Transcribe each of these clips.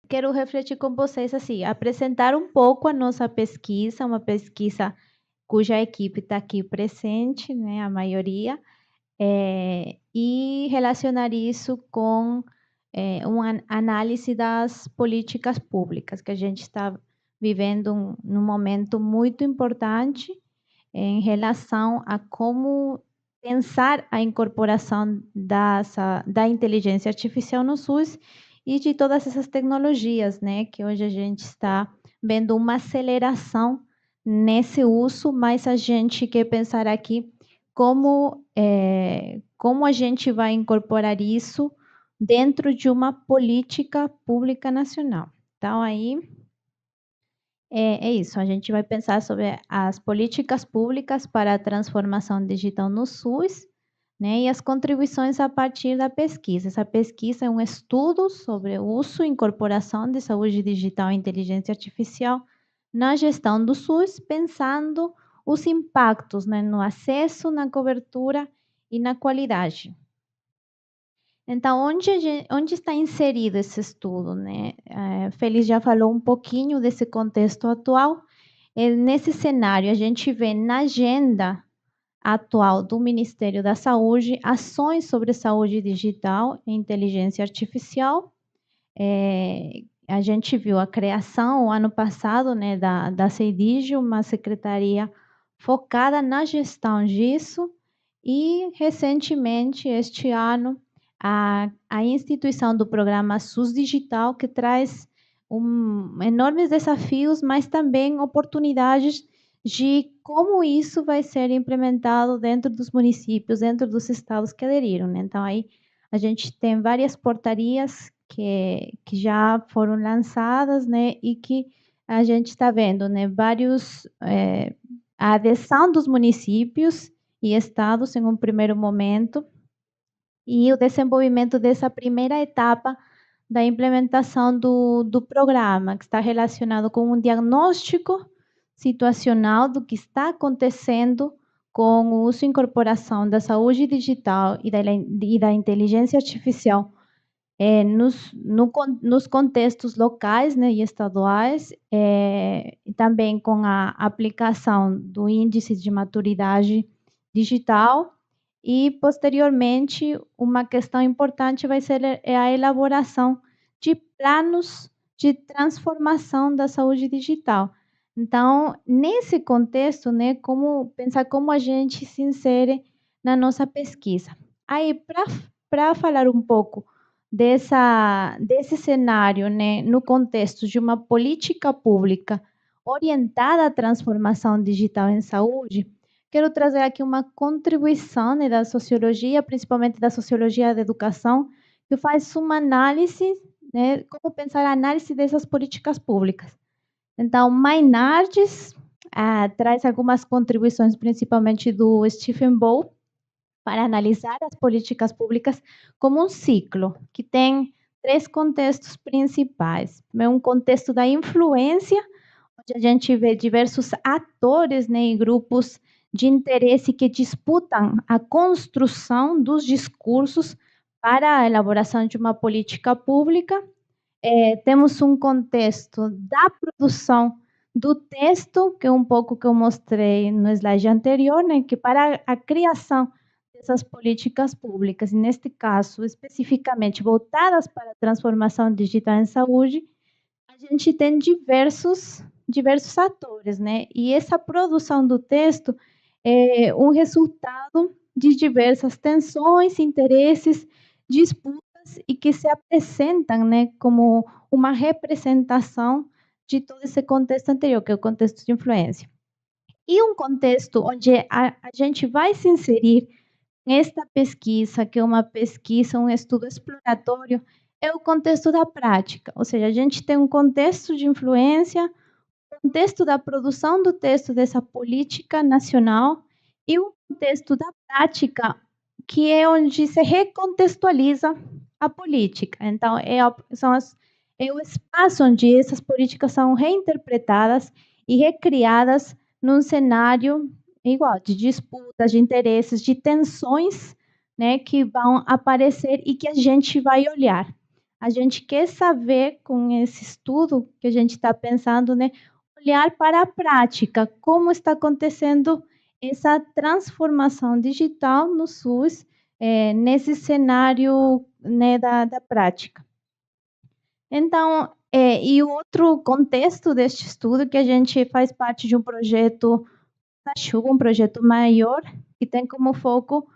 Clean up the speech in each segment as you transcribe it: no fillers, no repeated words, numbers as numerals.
quero refletir com vocês assim, apresentar um pouco a nossa pesquisa, uma pesquisa cuja equipe está aqui presente, né, a maioria, e relacionar isso com uma análise das políticas públicas, que a gente está vivendo num momento muito importante em relação a como pensar a incorporação da inteligência artificial no SUS e de todas essas tecnologias, né, que hoje a gente está vendo uma aceleração nesse uso, mas a gente quer pensar aqui como a gente vai incorporar isso dentro de uma política pública nacional. Então, aí é isso, a gente vai pensar sobre as políticas públicas para a transformação digital no SUS, né, e as contribuições a partir da pesquisa. Essa pesquisa é um estudo sobre o uso e incorporação de saúde digital e inteligência artificial na gestão do SUS, pensando os impactos, né, no acesso, na cobertura e na qualidade. Então, onde está inserido esse estudo, né? Feliz já falou um pouquinho desse contexto atual. Nesse cenário, a gente vê na agenda atual do Ministério da Saúde ações sobre saúde digital e inteligência artificial. A gente viu a criação, o ano passado, né, da CEDIG, uma secretaria focada na gestão disso, e recentemente, este ano, a instituição do programa SUS Digital, que traz enormes desafios, mas também oportunidades de como isso vai ser implementado dentro dos municípios, dentro dos estados que aderiram, né? Então, aí a gente tem várias portarias que já foram lançadas, né, e que a gente está vendo, né, a adesão dos municípios e estados em um primeiro momento, e o desenvolvimento dessa primeira etapa da implementação do programa, que está relacionado com um diagnóstico situacional do que está acontecendo com o uso e incorporação da saúde digital e da inteligência artificial nos contextos locais, né, e estaduais, e também com a aplicação do índice de maturidade digital. E, posteriormente, uma questão importante vai ser a elaboração de planos de transformação da saúde digital. Então, nesse contexto, né, pensar como a gente se insere na nossa pesquisa. Aí, para falar um pouco desse cenário, né, no contexto de uma política pública orientada à transformação digital em saúde, quero trazer aqui uma contribuição, né, da sociologia, principalmente da sociologia da educação, que faz uma análise, né, como pensar a análise dessas políticas públicas. Então, Maynardes traz algumas contribuições, principalmente do Stephen Bow, para analisar as políticas públicas como um ciclo, que tem três contextos principais. Um contexto da influência, onde a gente vê diversos atores, né, e grupos de interesse que disputam a construção dos discursos para a elaboração de uma política pública. Temos um contexto da produção do texto, que é um pouco que eu mostrei no slide anterior, né, que para a criação dessas políticas públicas, e neste caso, especificamente voltadas para a transformação digital em saúde, a gente tem diversos atores, né? E essa produção do texto é um resultado de diversas tensões, interesses, disputas e que se apresentam, né, como uma representação de todo esse contexto anterior, que é o contexto de influência. E um contexto onde a gente vai se inserir nesta pesquisa, que é uma pesquisa, um estudo exploratório, é o contexto da prática, ou seja, a gente tem um contexto de influência, contexto da produção do texto dessa política nacional e um contexto da prática, que é onde se recontextualiza a política. Então, é o espaço onde essas políticas são reinterpretadas e recriadas num cenário igual, de disputas, de interesses, de tensões, né, que vão aparecer e que a gente vai olhar. a gente quer saber, com esse estudo que a gente está pensando, né, olhar para a prática, como está acontecendo essa transformação digital no SUS, nesse cenário, né, da prática. Então, e o outro contexto deste estudo, que a gente faz parte de um projeto da Chuva, um projeto maior, que tem como foco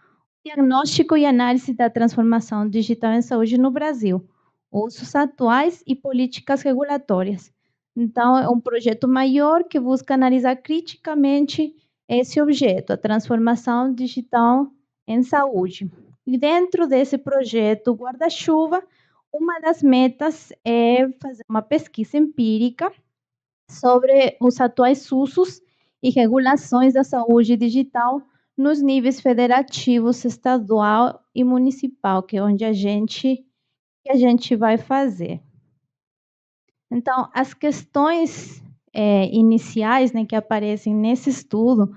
diagnóstico e análise da transformação digital em saúde no Brasil, usos atuais e políticas regulatórias. Então, é um projeto maior que busca analisar criticamente esse objeto, a transformação digital em saúde. E dentro desse projeto Guarda-Chuva, uma das metas é fazer uma pesquisa empírica sobre os atuais usos e regulações da saúde digital nos níveis federativos, estadual e municipal, que é onde que a gente vai fazer. Então, as questões iniciais, né, que aparecem nesse estudo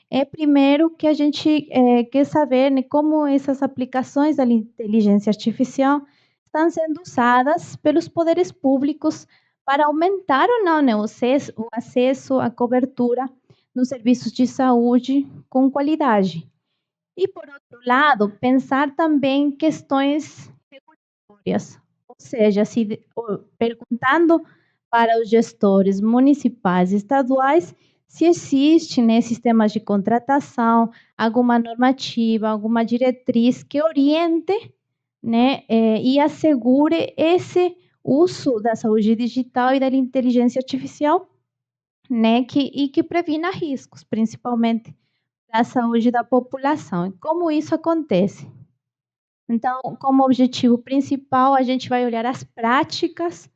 é primeiro que a gente quer saber, né, como essas aplicações da inteligência artificial estão sendo usadas pelos poderes públicos para aumentar ou não, né, o acesso, a cobertura nos serviços de saúde com qualidade. E, por outro lado, pensar também questões regulatórias, ou seja, perguntando para os gestores municipais e estaduais se existe, né, sistemas de contratação, alguma normativa, alguma diretriz que oriente, né, e assegure esse uso da saúde digital e da inteligência artificial, né, e que previna riscos, principalmente da saúde da população. E como isso acontece? Então, como objetivo principal, a gente vai olhar as práticas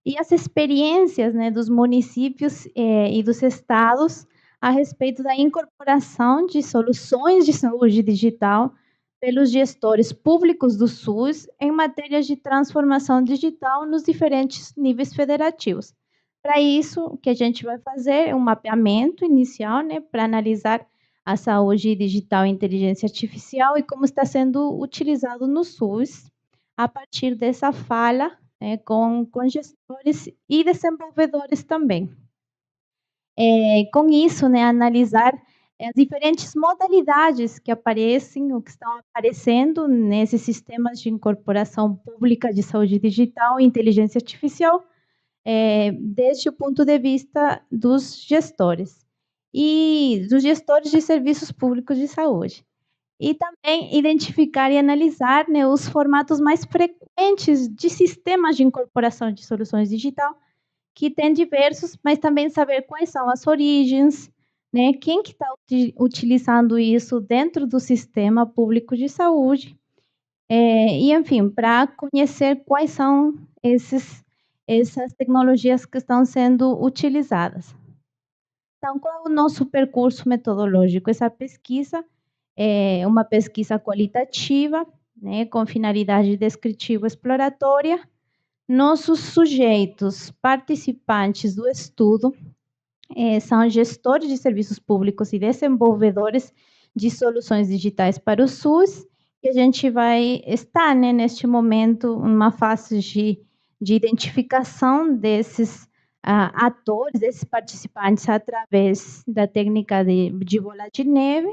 e as experiências, né, dos municípios e dos estados a respeito da incorporação de soluções de saúde digital pelos gestores públicos do SUS em matéria de transformação digital nos diferentes níveis federativos. Para isso, o que a gente vai fazer é um mapeamento inicial, né, para analisar a saúde digital e inteligência artificial e como está sendo utilizado no SUS a partir dessa fala, né, com gestores e desenvolvedores também. Com isso, né, analisar as diferentes modalidades que aparecem ou que estão aparecendo nesses sistemas de incorporação pública de saúde digital e inteligência artificial, desde o ponto de vista dos gestores e dos gestores de serviços públicos de saúde. E também identificar e analisar, né, os formatos mais frequentes de sistemas de incorporação de soluções digital, que tem diversos, mas também saber quais são as origens, né, quem que está utilizando isso dentro do sistema público de saúde, e enfim, para conhecer quais são essas tecnologias que estão sendo utilizadas. Então, qual é o nosso percurso metodológico? Essa pesquisa é uma pesquisa qualitativa, né, com finalidade descritiva exploratória. Nossos sujeitos participantes do estudo são gestores de serviços públicos e desenvolvedores de soluções digitais para o SUS, e a gente vai estar, né, neste momento, uma fase de identificação desses atores, desses participantes, através da técnica de bola de neve.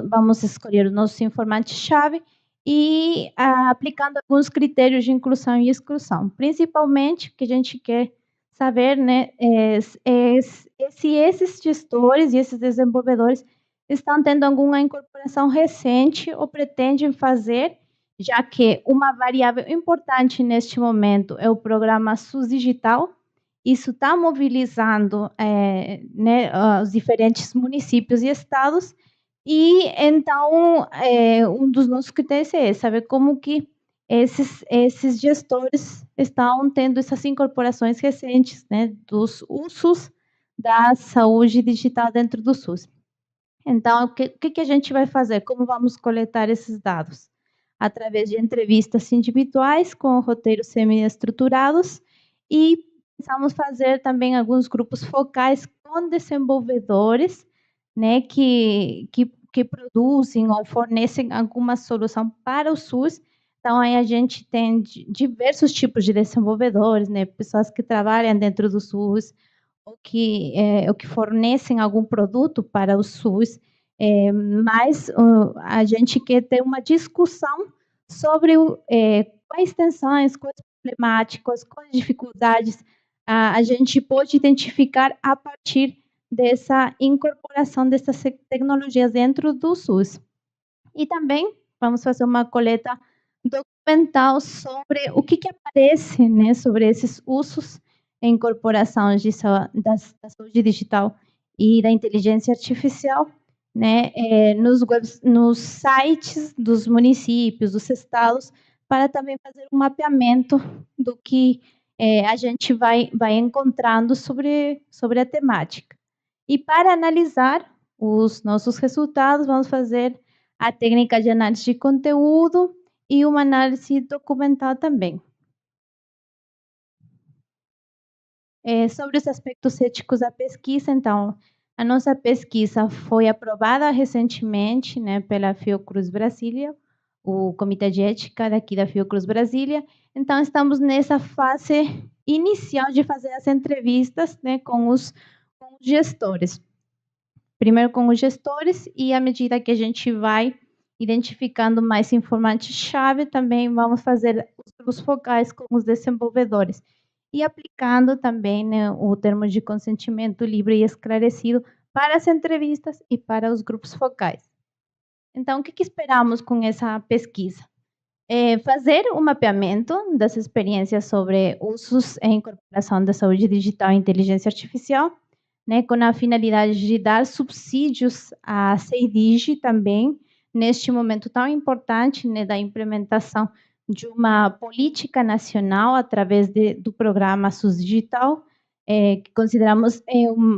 Vamos escolher os nossos informantes-chave e aplicando alguns critérios de inclusão e exclusão. Principalmente, o que a gente quer saber, né, se esses gestores e esses desenvolvedores estão tendo alguma incorporação recente ou pretendem fazer, já que uma variável importante neste momento é o programa SUS Digital. Isso está mobilizando né, os diferentes municípios e estados, e então um dos nossos critérios é saber como que esses gestores estão tendo essas incorporações recentes, né, dos usos da saúde digital dentro do SUS. Então, o que a gente vai fazer? Como vamos coletar esses dados? Através de entrevistas individuais com roteiros semi-estruturados e pensamos fazer também alguns grupos focais com desenvolvedores, né, que produzem ou fornecem alguma solução para o SUS, Então, aí a gente tem diversos tipos de desenvolvedores, né? Pessoas que trabalham dentro do SUS, ou que fornecem algum produto para o SUS, mas a gente quer ter uma discussão sobre quais tensões, quais problemáticas, quais dificuldades a gente pode identificar a partir dessa incorporação dessas tecnologias dentro do SUS. E também vamos fazer uma coleta documental sobre o que aparece, né, sobre esses usos e incorporações da saúde digital e da inteligência artificial, né, nos sites dos municípios, dos estados, para também fazer um mapeamento do que a gente vai encontrando sobre a temática. E para analisar os nossos resultados, vamos fazer a técnica de análise de conteúdo e uma análise documental também. Sobre os aspectos éticos da pesquisa, então, a nossa pesquisa foi aprovada recentemente, né, pela Fiocruz Brasília, o Comitê de Ética daqui da Fiocruz Brasília. Então, estamos nessa fase inicial de fazer as entrevistas, né, com os gestores. Primeiro com os gestores, e à medida que a gente vai identificando mais informantes-chave, também vamos fazer os grupos focais com os desenvolvedores e aplicando também, né, o termo de consentimento livre e esclarecido para as entrevistas e para os grupos focais. Então, o que esperamos com essa pesquisa? Fazer um mapeamento das experiências sobre usos e incorporação da saúde digital e inteligência artificial, né, com a finalidade de dar subsídios à CEDIG também, neste momento tão importante, né, da implementação de uma política nacional através do programa SUS Digital, que consideramos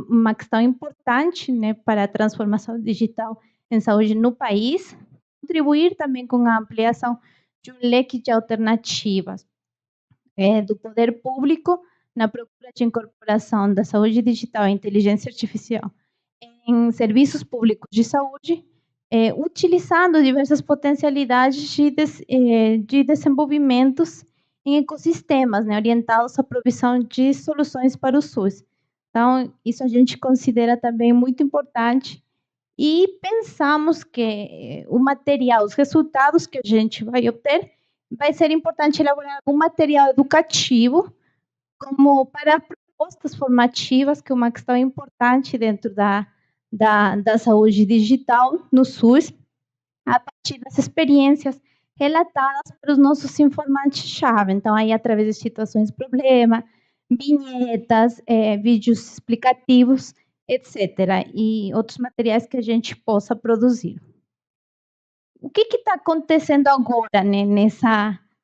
uma questão importante, né, para a transformação digital em saúde no país, contribuir também com a ampliação de um leque de alternativas do poder público na procura de incorporação da saúde digital e inteligência artificial em serviços públicos de saúde, utilizando diversas potencialidades de desenvolvimentos em ecossistemas, né, orientados à provisão de soluções para o SUS. Então, isso a gente considera também muito importante e pensamos que o material, os resultados que a gente vai obter, vai ser importante elaborar algum material educativo, como para propostas formativas, que é uma questão importante dentro da saúde digital no SUS, a partir das experiências relatadas pelos nossos informantes-chave. Então, aí, através de situações de problema, vinhetas, vídeos explicativos, etc., e outros materiais que a gente possa produzir. O que está acontecendo agora, né,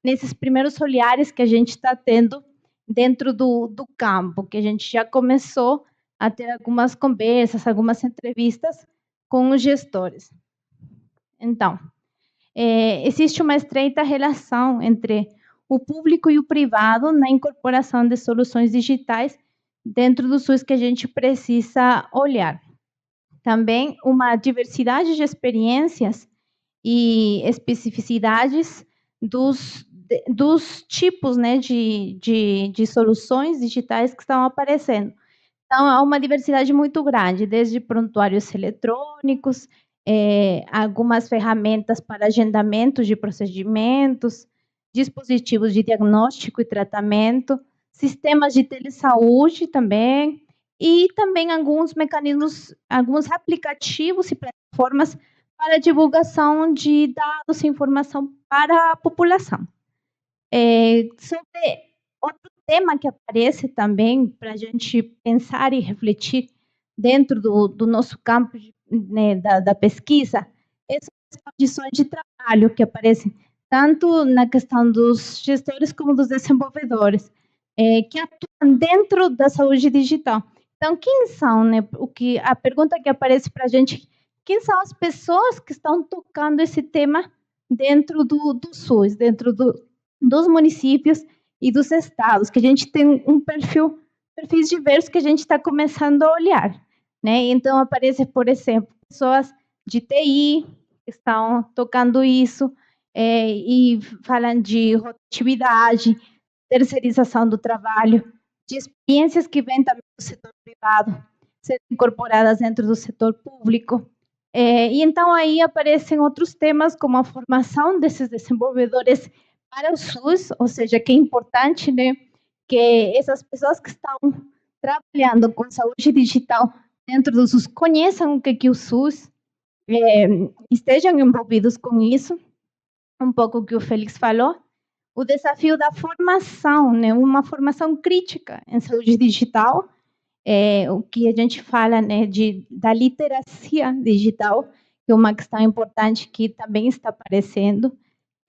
nesses primeiros olhares que a gente está tendo dentro do campo, que a gente já começou a ter algumas conversas, algumas entrevistas com os gestores? Então, existe uma estreita relação entre o público e o privado na incorporação de soluções digitais dentro do SUS que a gente precisa olhar. Também uma diversidade de experiências e especificidades dos tipos, né, de soluções digitais que estão aparecendo. Então, há uma diversidade muito grande, desde prontuários eletrônicos, algumas ferramentas para agendamento de procedimentos, dispositivos de diagnóstico e tratamento, sistemas de telesaúde também, e também alguns mecanismos, alguns aplicativos e plataformas para divulgação de dados e informação para a população. Sobre outro tema que aparece também para a gente pensar e refletir dentro do nosso campo, né, da pesquisa, são as condições de trabalho que aparecem tanto na questão dos gestores como dos desenvolvedores, que atuam dentro da saúde digital. Então, quem são, né? A pergunta que aparece para a gente: quem são as pessoas que estão tocando esse tema dentro do SUS, dentro dos municípios e dos estados, que a gente tem perfis diversos que a gente está começando a olhar, né? Então, aparece, por exemplo, pessoas de TI que estão tocando isso, e falam de rotatividade, terceirização do trabalho, de experiências que vêm também do setor privado, sendo incorporadas dentro do setor público. E então aí aparecem outros temas, como a formação desses desenvolvedores para o SUS, ou seja, que é importante, né, que essas pessoas que estão trabalhando com saúde digital dentro do SUS conheçam o que é o SUS, estejam envolvidos com isso, um pouco o que o Félix falou, o desafio da formação, né, uma formação crítica em saúde digital, o que a gente fala, né, da literacia digital, que é uma questão importante que também está aparecendo,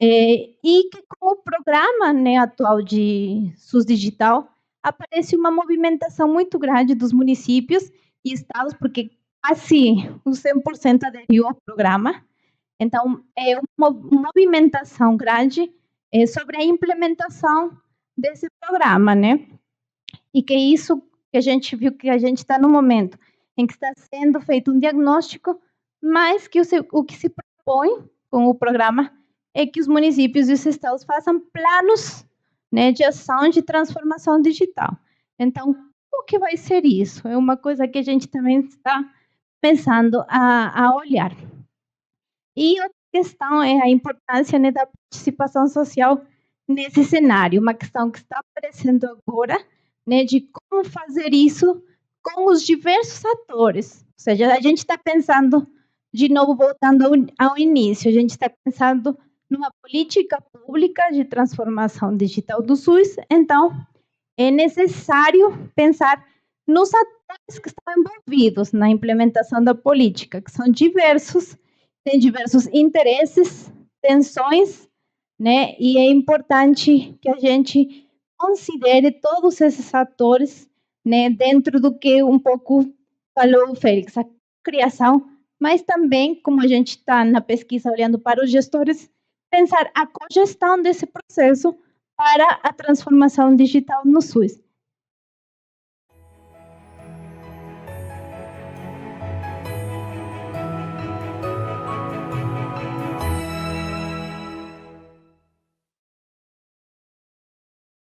e que com o programa, né, atual de SUS Digital, aparece uma movimentação muito grande dos municípios e estados, porque quase o 100% aderiu ao programa. Então, é uma movimentação grande sobre a implementação desse programa, né? E que isso que a gente viu que a gente está no momento em que está sendo feito um diagnóstico, mas que o que se propõe com o programa é que os municípios e os estados façam planos, né, de ação de transformação digital. Então, o que vai ser isso? É uma coisa que a gente também está pensando a olhar. E outra questão é a importância, né, da participação social nesse cenário, uma questão que está aparecendo agora, né, de como fazer isso com os diversos atores. Ou seja, a gente está pensando, de novo, voltando ao início, a gente está pensando numa política pública de transformação digital do SUS, então é necessário pensar nos atores que estão envolvidos na implementação da política, que são diversos, têm diversos interesses, tensões, né? E é importante que a gente considere todos esses atores, né, dentro do que um pouco falou o Félix, a criação, mas também, como a gente está na pesquisa olhando para os gestores, pensar a cogestão desse processo para a transformação digital no SUS.